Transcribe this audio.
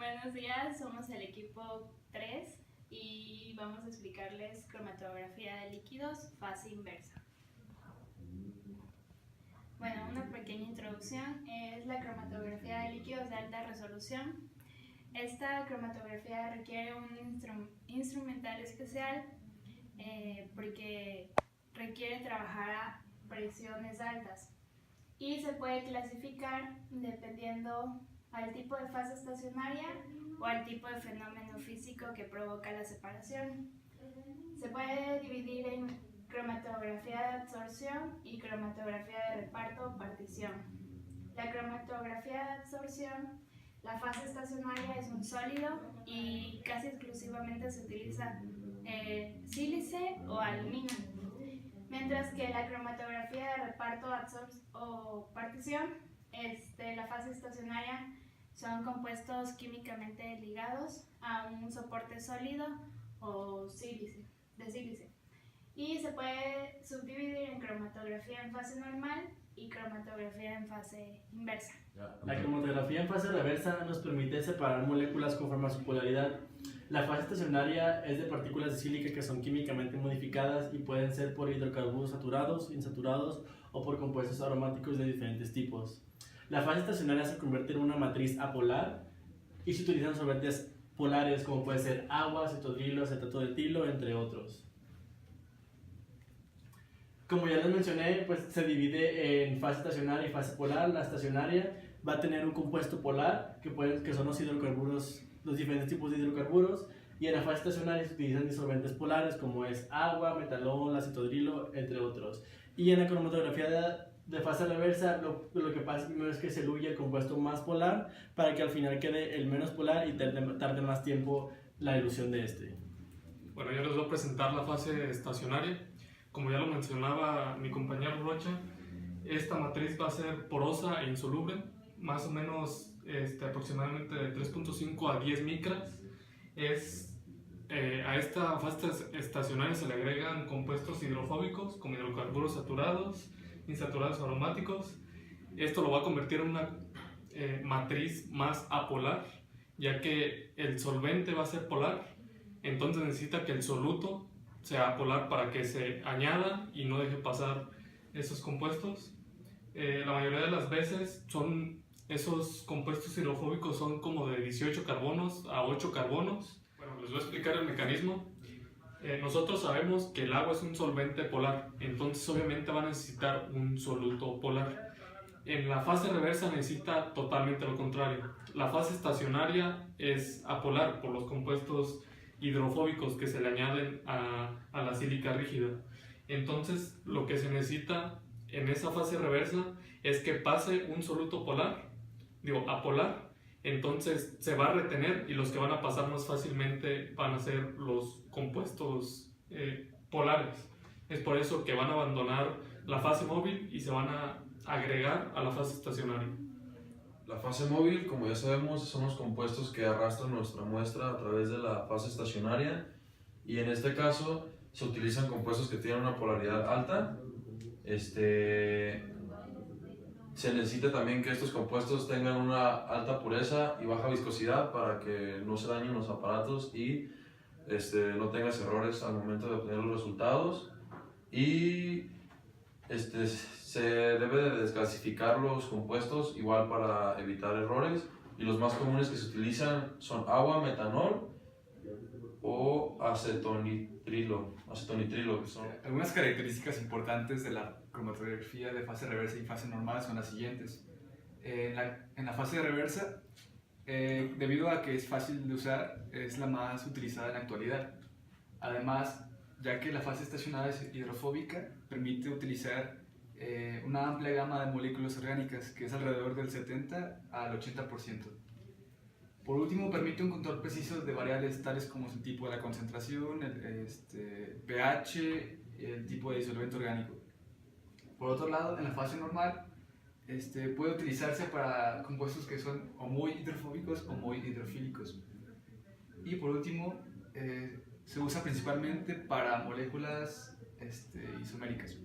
Buenos días, somos el equipo 3 y vamos a explicarles cromatografía de líquidos, fase inversa. Bueno, una pequeña introducción es la cromatografía de líquidos de alta resolución. Esta cromatografía requiere un instrumental especial porque requiere trabajar a presiones altas y se puede clasificar dependiendo al tipo de fase estacionaria o al tipo de fenómeno físico que provoca la separación. Se puede dividir en cromatografía de absorción y cromatografía de reparto o partición. La cromatografía de absorción, la fase estacionaria es un sólido y casi exclusivamente se utiliza sílice o aluminio, mientras que la cromatografía de reparto o partición, la fase estacionaria son compuestos químicamente ligados a un soporte sólido o de sílice. Y se puede subdividir en cromatografía en fase normal y cromatografía en fase inversa. La cromatografía en fase reversa nos permite separar moléculas conforme a su polaridad. La fase estacionaria es de partículas de sílica que son químicamente modificadas y pueden ser por hidrocarburos saturados, insaturados o por compuestos aromáticos de diferentes tipos. La fase estacionaria se convierte en una matriz apolar y se utilizan solventes polares como puede ser agua, acetodrilo, acetato de etilo, entre otros. Como ya les mencioné, pues se divide en fase estacionaria y fase polar. La estacionaria va a tener un compuesto polar que son los hidrocarburos, los diferentes tipos de hidrocarburos, y en la fase estacionaria se utilizan disolventes polares como es agua, metalol, acetodrilo, entre otros. Y en la cromatografía de fase reversa lo que pasa primero es que se diluye el compuesto más polar para que al final quede el menos polar y tarde más tiempo la dilución de este. Bueno, yo les voy a presentar la fase estacionaria. Como ya lo mencionaba mi compañero Rocha, esta matriz va a ser porosa e insoluble, más o menos aproximadamente de 3.5 a 10 micras. A esta fase estacionaria se le agregan compuestos hidrofóbicos como hidrocarburos saturados, insaturados aromáticos. Esto lo va a convertir en una matriz más apolar, ya que el solvente va a ser polar, entonces necesita que el soluto sea polar para que se añada y no deje pasar esos compuestos. La mayoría de las veces esos compuestos hidrofóbicos son como de 18 carbonos a 8 carbonos. Bueno, les voy a explicar el mecanismo. Nosotros sabemos que el agua es un solvente polar, entonces obviamente va a necesitar un soluto polar. En la fase reversa necesita totalmente lo contrario. La fase estacionaria es apolar por los compuestos hidrofóbicos que se le añaden a la sílica rígida. Entonces lo que se necesita en esa fase reversa es que pase un soluto apolar, entonces se va a retener y los que van a pasar más fácilmente van a ser los compuestos polares. Es por eso que van a abandonar la fase móvil y se van a agregar a la fase estacionaria. La fase móvil, como ya sabemos, son los compuestos que arrastran nuestra muestra a través de la fase estacionaria, y en este caso se utilizan compuestos que tienen una polaridad alta. Se necesita también que estos compuestos tengan una alta pureza y baja viscosidad para que no se dañen los aparatos y no tengas errores al momento de obtener los resultados. Y se debe de desclasificar los compuestos igual para evitar errores, y los más comunes que se utilizan son agua, metanol o acetonitrilo, que son... Algunas características importantes de la cromatografía de fase reversa y fase normal son las siguientes. En la fase reversa, debido a que es fácil de usar, es la más utilizada en la actualidad. Además, ya que la fase estacionaria es hidrofóbica, permite utilizar una amplia gama de moléculas orgánicas, que es alrededor del 70 al 80%. Por último, permite un control preciso de variables tales como el tipo de la concentración, el pH, el tipo de disolvente orgánico. Por otro lado, en la fase normal, puede utilizarse para compuestos que son o muy hidrofóbicos o muy hidrofílicos. Y por último, se usa principalmente para moléculas isoméricas.